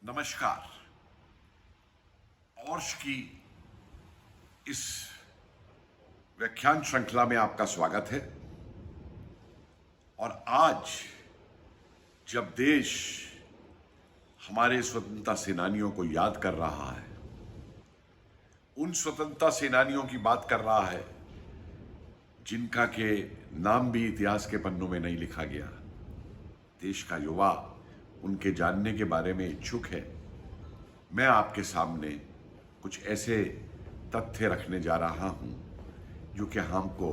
नमस्कार। ऑर्श की इस व्याख्यान श्रृंखला में आपका स्वागत है। और आज जब देश हमारे स्वतंत्रता सेनानियों को याद कर रहा है, उन स्वतंत्रता सेनानियों की बात कर रहा है जिनका के नाम भी इतिहास के पन्नों में नहीं लिखा गया, देश का युवा उनके जानने के बारे में इच्छुक है, मैं आपके सामने कुछ ऐसे तथ्य रखने जा रहा हूं जो कि हमको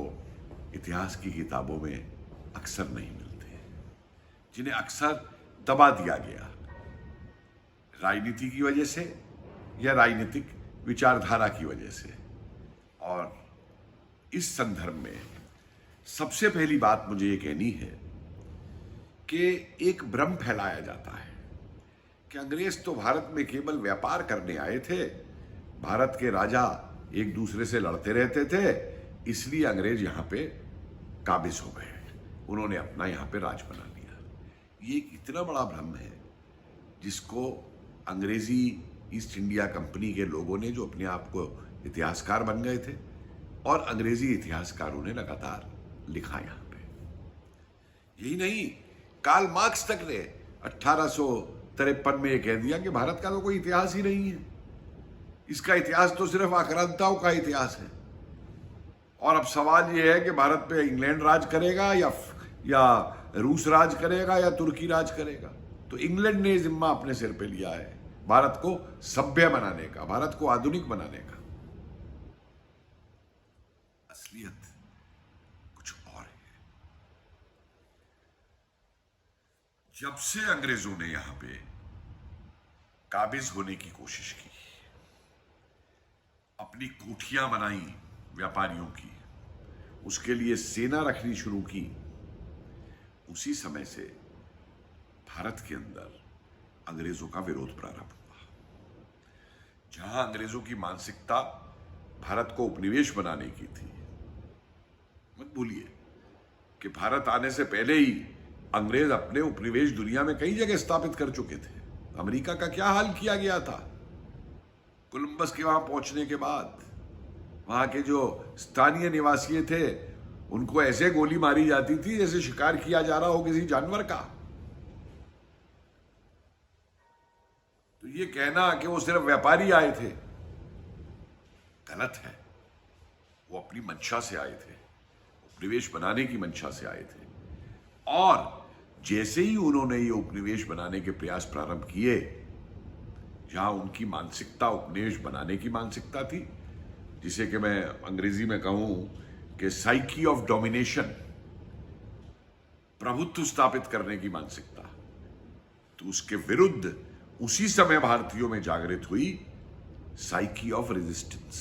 इतिहास की किताबों में अक्सर नहीं मिलते, जिन्हें अक्सर दबा दिया गया राजनीति की वजह से या राजनीतिक विचारधारा की वजह से। और इस संदर्भ में सबसे पहली बात मुझे ये कहनी है कि एक भ्रम फैलाया जाता है कि अंग्रेज तो भारत में केवल व्यापार करने आए थे, भारत के राजा एक दूसरे से लड़ते रहते थे, इसलिए अंग्रेज यहां पे काबिज हो गए, उन्होंने अपना यहां पे राज बना लिया। ये एक इतना बड़ा भ्रम है जिसको अंग्रेजी ईस्ट इंडिया कंपनी के लोगों ने, जो अपने आप को इतिहासकार बन गए थे, और अंग्रेजी इतिहासकारों ने लगातार लिखा यहां पे। यही नहीं, कार्ल मार्क्स तक ने 1853 में यह कह दिया कि भारत का तो कोई इतिहास ही नहीं है, इसका इतिहास तो सिर्फ आक्रांताओं का इतिहास है। और अब सवाल यह है कि भारत पे इंग्लैंड राज करेगा या रूस राज करेगा या तुर्की राज करेगा। तो इंग्लैंड ने जिम्मा अपने सिर पे लिया है भारत को सभ्य बनाने का, भारत को आधुनिक बनाने का। असलियत कुछ और है। जब से अंग्रेजों ने यहां पे काबिज होने की कोशिश की, अपनी कोठियां बनाई व्यापारियों की, उसके लिए सेना रखनी शुरू की, उसी समय से भारत के अंदर अंग्रेजों का विरोध प्रारंभ हुआ। जहां अंग्रेजों की मानसिकता भारत को उपनिवेश बनाने की थी, मत भूलिए कि भारत आने से पहले ही अंग्रेज अपने उपनिवेश दुनिया में कई जगह स्थापित कर चुके थे। अमेरिका का क्या हाल किया गया था कोलंबस के वहां पहुंचने के बाद। वहां के जो स्थानीय निवासी थे उनको ऐसे गोली मारी जाती थी जैसे शिकार किया जा रहा हो किसी जानवर का। तो ये कहना कि वो सिर्फ व्यापारी आए थे, गलत है। वो अपनी मंशा से आए थे, उपनिवेश बनाने की मंशा से आए थे। और जैसे ही उन्होंने ये उपनिवेश बनाने के प्रयास प्रारंभ किए, जहां उनकी मानसिकता उपनिवेश बनाने की मानसिकता थी, जिसे कि मैं अंग्रेजी में कहूं कि साइकी ऑफ डोमिनेशन, प्रभुत्व स्थापित करने की मानसिकता, तो उसके विरुद्ध उसी समय भारतीयों में जागृत हुई साइकी ऑफ रेजिस्टेंस,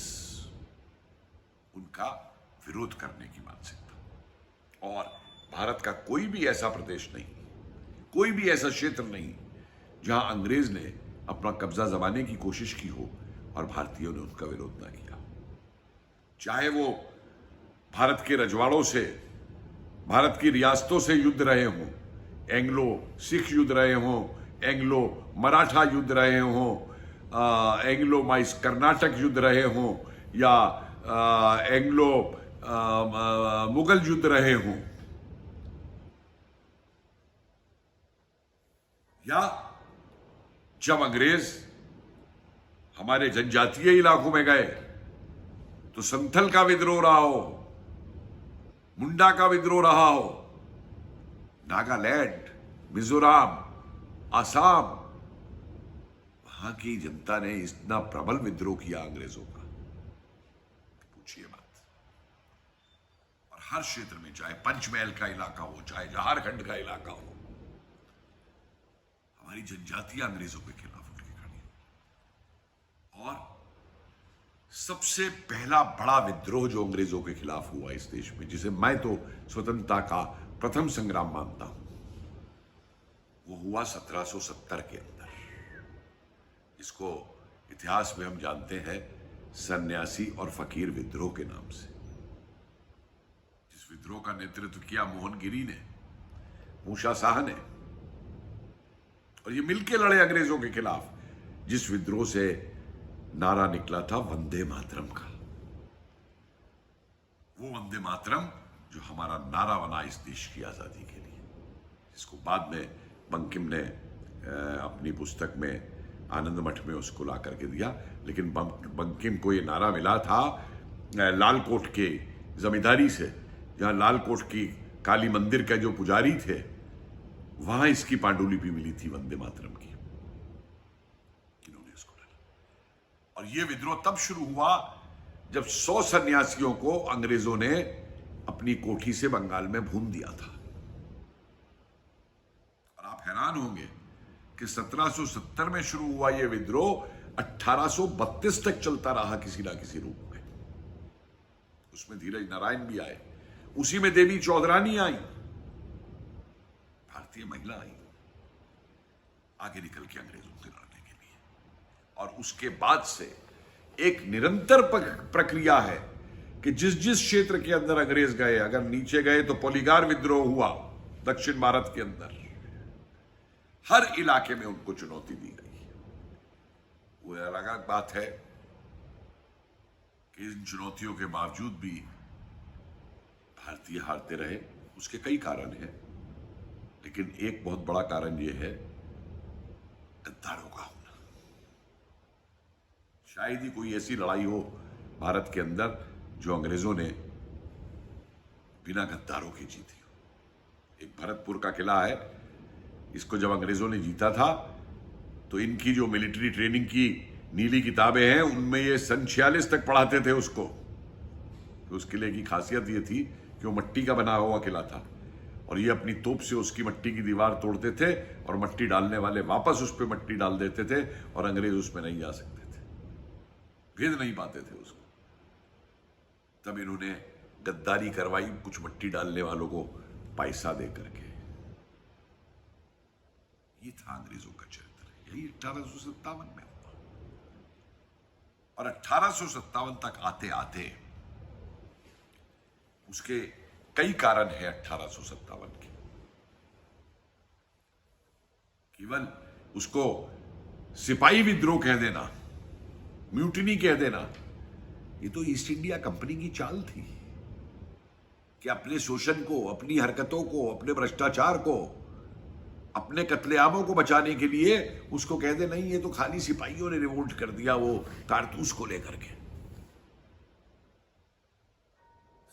उनका विरोध करने की मानसिकता। और भारत का कोई भी ऐसा प्रदेश नहीं, कोई भी ऐसा क्षेत्र नहीं जहां अंग्रेज ने अपना कब्जा जमाने की कोशिश की हो और भारतीयों ने उनका विरोध ना किया। चाहे वो भारत के रजवाड़ों से, भारत की रियासतों से युद्ध रहे हों, एंग्लो सिख युद्ध रहे हों, एंग्लो मराठा युद्ध रहे हों, एंग्लो माइस कर्नाटक युद्ध रहे हों, या एंग्लो मुगल युद्ध रहे हों, या जब अंग्रेज हमारे जनजातीय इलाकों में गए तो संथल का विद्रोह रहा हो, मुंडा का विद्रोह रहा हो, नागालैंड, मिजोरम, आसाम, वहां की जनता ने इतना प्रबल विद्रोह किया अंग्रेजों का, पूछिए मत। और हर क्षेत्र में, चाहे पंचमहल का इलाका हो, चाहे झारखंड का इलाका हो, हमारी जनजातियां अंग्रेजों के खिलाफ उठ के खड़ी। और सबसे पहला बड़ा विद्रोह जो अंग्रेजों के खिलाफ हुआ इस देश में, जिसे मैं तो स्वतंत्रता का प्रथम संग्राम मानता हूं, वो हुआ 1770 के अंदर। इसको इतिहास में हम जानते हैं सन्यासी और फकीर विद्रोह के नाम से। जिस विद्रोह का नेतृत्व किया मोहनगिरी ने, मूसा शाह ने, और ये मिलके लड़े अंग्रेजों के खिलाफ। जिस विद्रोह से नारा निकला था वंदे मातरम का। वो वंदे मातरम जो हमारा नारा बना इस देश की आजादी के लिए, इसको बाद में बंकिम ने अपनी पुस्तक में आनंद मठ में उसको ला करके दिया। लेकिन बंकिम को ये नारा मिला था लालकोट के जमींदारी से, जहां लालकोट की काली मंदिर का जो पुजारी थे वहां इसकी पांडुलिपि मिली थी वंदे मातरम की, इन्होंने इसको डाला। और ये विद्रोह तब शुरू हुआ जब 100 सन्यासियों को अंग्रेजों ने अपनी कोठी से बंगाल में भून दिया था। और आप हैरान होंगे कि 1770 में शुरू हुआ यह विद्रोह 1832 तक चलता रहा किसी ना किसी रूप में। उसमें धीरज नारायण भी आए, उसी में देवी चौधरानी आई, भारतीय महिला आई आगे निकल के अंग्रेजों से लड़ने के लिए। और उसके बाद से एक निरंतर प्रक्रिया है कि जिस जिस क्षेत्र के अंदर अंग्रेज गए, अगर नीचे गए तो पोलीगार विद्रोह हुआ दक्षिण भारत के अंदर, हर इलाके में उनको चुनौती दी गई। वो अलग बात है कि इन चुनौतियों के बावजूद भी भारतीय हारते रहे। उसके कई कारण हैं, लेकिन एक बहुत बड़ा कारण यह है गद्दारों का होना। शायद ही कोई ऐसी लड़ाई हो भारत के अंदर जो अंग्रेजों ने बिना गद्दारों के जीती हो। एक भरतपुर का किला है, इसको जब अंग्रेजों ने जीता था तो इनकी जो मिलिट्री ट्रेनिंग की नीली किताबें हैं उनमें ये सन 46 तक पढ़ाते थे उसको। तो उस किले की खासियत ये थी कि वो मट्टी का बना हुआ किला था और ये अपनी तोप से उसकी मट्टी की दीवार तोड़ते थे और मट्टी डालने वाले वापस उस पर मट्टी डाल देते थे और अंग्रेज उसमें नहीं जा सकते थे, भेद नहीं पाते थे उसको। तब इन्होंने गद्दारी करवाई कुछ मट्टी डालने वालों को पैसा दे करके। ये था अंग्रेजों का चरित्र। यही 1857 में हुआ और 1857 तक आते आते उसके कई कारण हैं 1857 के। केवल उसको सिपाही विद्रोह कह देना, म्यूटिनी कह देना, ये तो ईस्ट इंडिया कंपनी की चाल थी कि अपने शोषण को, अपनी हरकतों को, अपने भ्रष्टाचार को, अपने कत्लेआमों को बचाने के लिए उसको कह दे नहीं ये तो खाली सिपाहियों ने रिवोल्ट कर दिया वो कारतूस को लेकर के।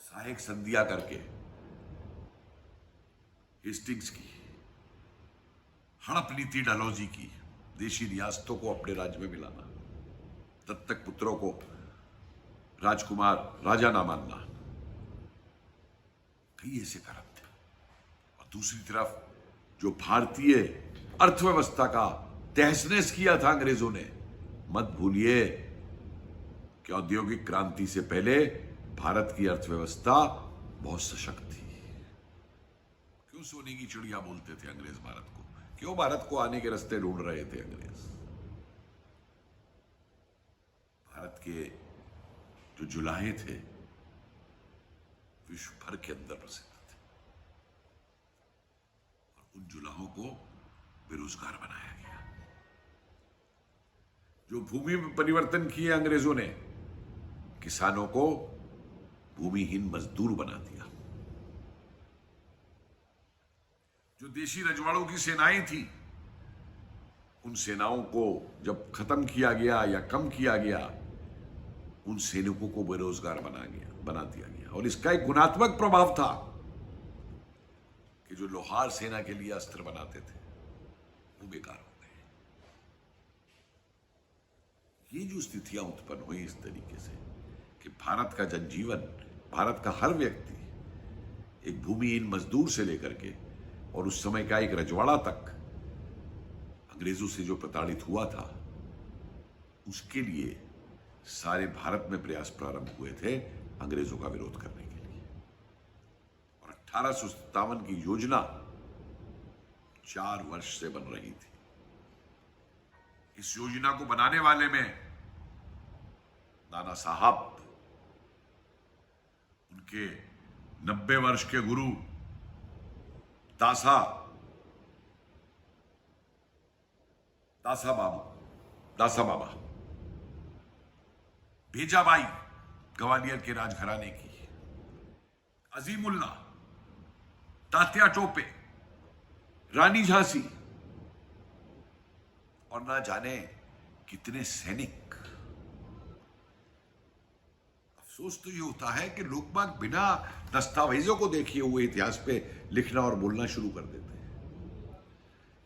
सहायक संधियां करके हेस्टिंग्स की, हड़प नीति डलहौजी की, देशी रियासतों को अपने राज्य में मिलाना, दत्तक पुत्रों को राजकुमार राजा ना मानना, कई ऐसे कर्म थे। और दूसरी तरफ जो भारतीय अर्थव्यवस्था का तहस-नहस किया था अंग्रेजों ने, मत भूलिए कि औद्योगिक क्रांति से पहले भारत की अर्थव्यवस्था बहुत सशक्त थी। क्यों सोने की चिड़िया बोलते थे अंग्रेज भारत को? क्यों भारत को आने के रास्ते ढूंढ रहे थे अंग्रेज? भारत के जो जुलाहे थे विश्व भर के अंदर प्रसिद्ध थे और उन जुलाहों को बेरोजगार बनाया गया। जो भूमि में परिवर्तन किए अंग्रेजों ने, किसानों को भूमिहीन मजदूर बना दिया। जो देशी रजवाड़ों की सेनाएं थी, उन सेनाओं को जब खत्म किया गया या कम किया गया, उन सैनिकों को बेरोजगार बना दिया गया। और इसका एक गुणात्मक प्रभाव था कि जो लोहार सेना के लिए अस्त्र बनाते थे वो बेकार हो गए। ये जो स्थितियां उत्पन्न हुई इस तरीके से कि भारत का जनजीवन, भारत का हर व्यक्ति एक भूमिहीन मजदूर से लेकर के और उस समय का एक रजवाड़ा तक अंग्रेजों से जो प्रताड़ित हुआ था, उसके लिए सारे भारत में प्रयास प्रारंभ हुए थे अंग्रेजों का विरोध करने के लिए। और 1857 की योजना 4 वर्ष से बन रही थी। इस योजना को बनाने वाले में नाना साहब, उनके 90 वर्ष के गुरु दासा बाबू, दासा बाबा, भेजाबाई ग्वालियर के राजघराने की, अजीमुल्ला, तात्या टोपे, रानी झांसी और ना जाने कितने सैनिक। अफसोस तो ये होता है कि लोग बाग बिना दस्तावेजों को देखे हुए इतिहास पे लिखना और बोलना शुरू कर देते हैं।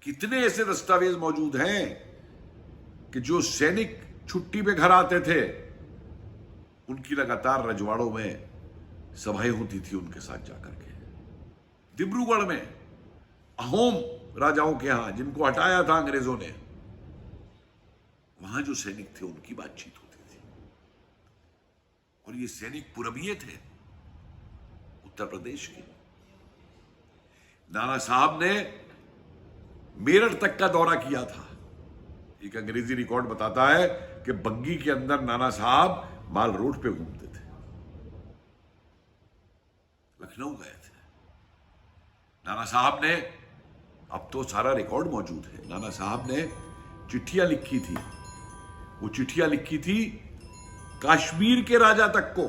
कितने ऐसे दस्तावेज मौजूद हैं कि जो सैनिक छुट्टी पे घर आते थे, उनकी लगातार रजवाड़ों में सभाएं होती थी उनके साथ जाकर के। डिब्रूगढ़ में अहोम राजाओं के यहां, जिनको हटाया था अंग्रेजों ने, वहां जो सैनिक थे उनकी बातचीत होती थी। और ये सैनिक पूरबिये थे, उत्तर प्रदेश के। नाना साहब ने मेरठ तक का दौरा किया था। एक अंग्रेजी रिकॉर्ड बताता है कि बग्गी के अंदर नाना साहब माल रोड पे घूमते थे। लखनऊ गए थे नाना साहब ने। अब तो सारा रिकॉर्ड मौजूद है। नाना साहब ने चिट्ठियां लिखी थी। वो चिट्ठियां लिखी थी कश्मीर के राजा तक को,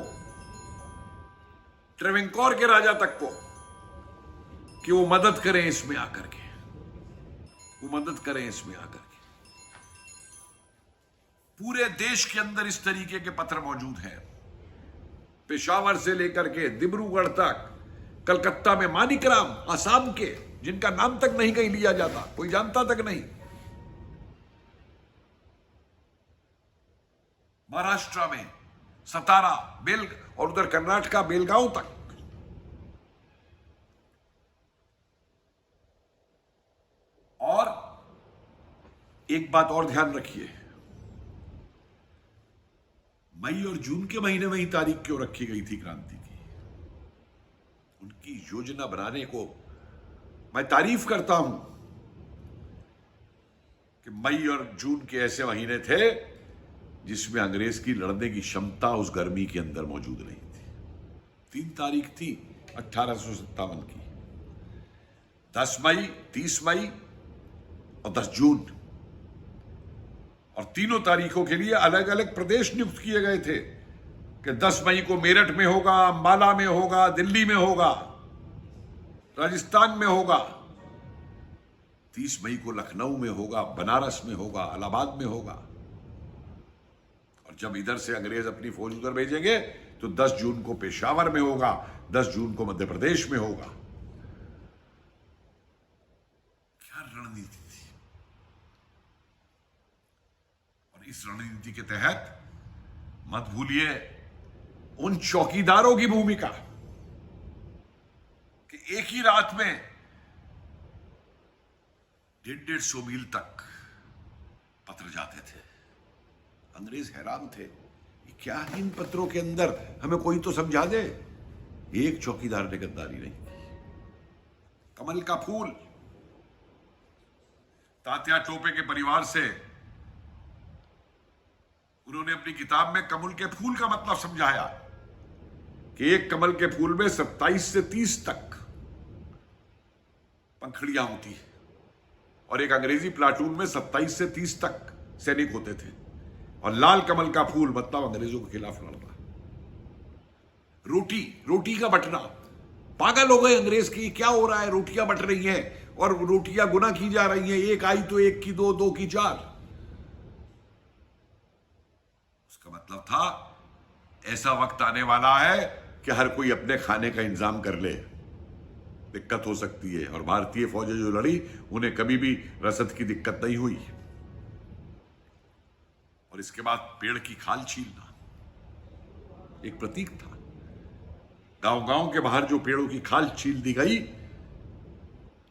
ट्रेवेंकोर के राजा तक को, कि वो मदद करें इसमें आकर के, वो मदद करें इसमें आकर के। पूरे देश के अंदर इस तरीके के पत्र मौजूद हैं। पेशावर से लेकर के डिब्रूगढ़ तक, कलकत्ता में मानिकराम आसाम के, जिनका नाम तक नहीं कहीं लिया जाता, कोई जानता तक नहीं। महाराष्ट्र में सतारा, और उधर कर्नाटका बेलगांव तक। और एक बात और ध्यान रखिए, मई और जून के महीने में ही तारीख क्यों रखी गई थी क्रांति की? उनकी योजना बनाने को मैं तारीफ करता हूं कि मई और जून के ऐसे महीने थे जिसमें अंग्रेज की लड़ने की क्षमता उस गर्मी के अंदर मौजूद नहीं थी। 3 तारीख थी 1857 की, 10 मई, 30 मई और 10 जून। और तीनों तारीखों के लिए अलग अलग प्रदेश नियुक्त किए गए थे कि 10 मई को मेरठ में होगा, अंबाला में होगा, दिल्ली में होगा, राजस्थान में होगा, 30 मई को लखनऊ में होगा, बनारस में होगा, इलाहाबाद में होगा। और जब इधर से अंग्रेज अपनी फौज उधर भेजेंगे तो 10 जून को पेशावर में होगा, 10 जून को मध्य प्रदेश में होगा। क्या रणनीति थी! और इस रणनीति के तहत मत भूलिए उन चौकीदारों की भूमिका कि एक ही रात में 150-150 मील तक पत्र जाते थे। अंग्रेज हैरान थे, क्या इन पत्रों के अंदर, हमें कोई तो समझा दे। एक चौकीदार ने गद्दारी नहीं की। कमल का फूल, तात्या टोपे के परिवार से उन्होंने अपनी किताब में कमल के फूल का मतलब समझाया कि एक कमल के फूल में 27 से 30 तक पंखड़ियां होती है और एक अंग्रेजी प्लाटून में 27 से 30 तक सैनिक होते थे। और लाल कमल का फूल मतलब अंग्रेजों के खिलाफ लड़ना। रोटी का बंटना, पागल हो गए अंग्रेज की, क्या हो रहा है, रोटियां बंट रही हैं और रोटियां गुना की जा रही हैं, एक आई तो एक की दो, दो की चार। उसका मतलब था ऐसा वक्त आने वाला है कि हर कोई अपने खाने का इंतजाम कर ले, दिक्कत हो सकती है। और भारतीय फौजें जो लड़ी उन्हें कभी भी रसद की दिक्कत नहीं हुई। और इसके बाद पेड़ की खाल छीलना एक प्रतीक था। गांव के बाहर जो पेड़ों की खाल छील दी गई,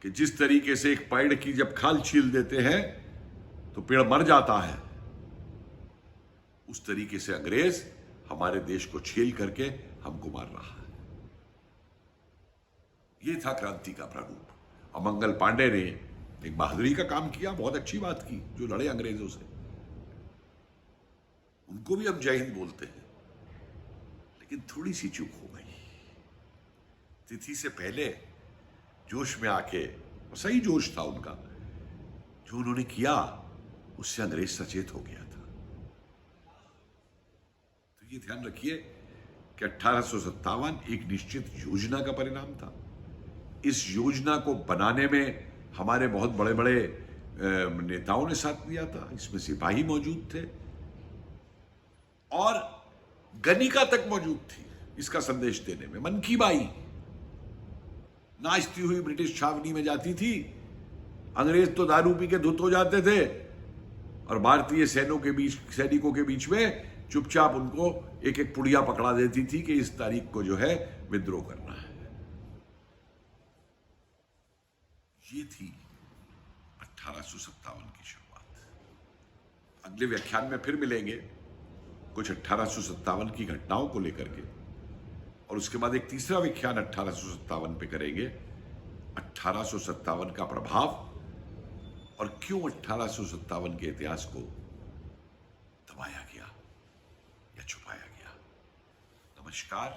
कि जिस तरीके से एक पेड़ की जब खाल छील देते हैं तो पेड़ मर जाता है, उस तरीके से अंग्रेज हमारे देश को छील करके हमको मार रहा है। यह था क्रांति का प्रारूप। और मंगल पांडे ने एक बहादुरी का काम किया, बहुत अच्छी बात की, जो लड़े अंग्रेजों से। उनको भी हम जय हिंद बोलते हैं, लेकिन थोड़ी सी चूक हो गई। तिथि से पहले जोश में आके, और सही जोश था उनका, जो उन्होंने किया उससे अंग्रेज सचेत हो गया था। तो ये ध्यान रखिए कि 1857 एक निश्चित योजना का परिणाम था। इस योजना को बनाने में हमारे बहुत बड़े बड़े नेताओं ने साथ दिया था। इसमें सिपाही मौजूद थे और गणिका तक मौजूद थी इसका संदेश देने में। मनकी बाई नाचती हुई ब्रिटिश छावनी में जाती थी। अंग्रेज तो दारू पी के धुत हो जाते थे और भारतीय सैनिकों के बीच में चुपचाप उनको एक एक पुड़िया पकड़ा देती थी कि इस तारीख को जो है विद्रोह करना है। ये थी 1857 की शुरुआत। अगले व्याख्यान में फिर मिलेंगे कुछ 1857 की घटनाओं को लेकर के, और उसके बाद एक तीसरा व्याख्यान 1857 पे करेंगे। 1857 का प्रभाव और क्यों 1857 के इतिहास को दबाया गया या छुपाया गया। नमस्कार।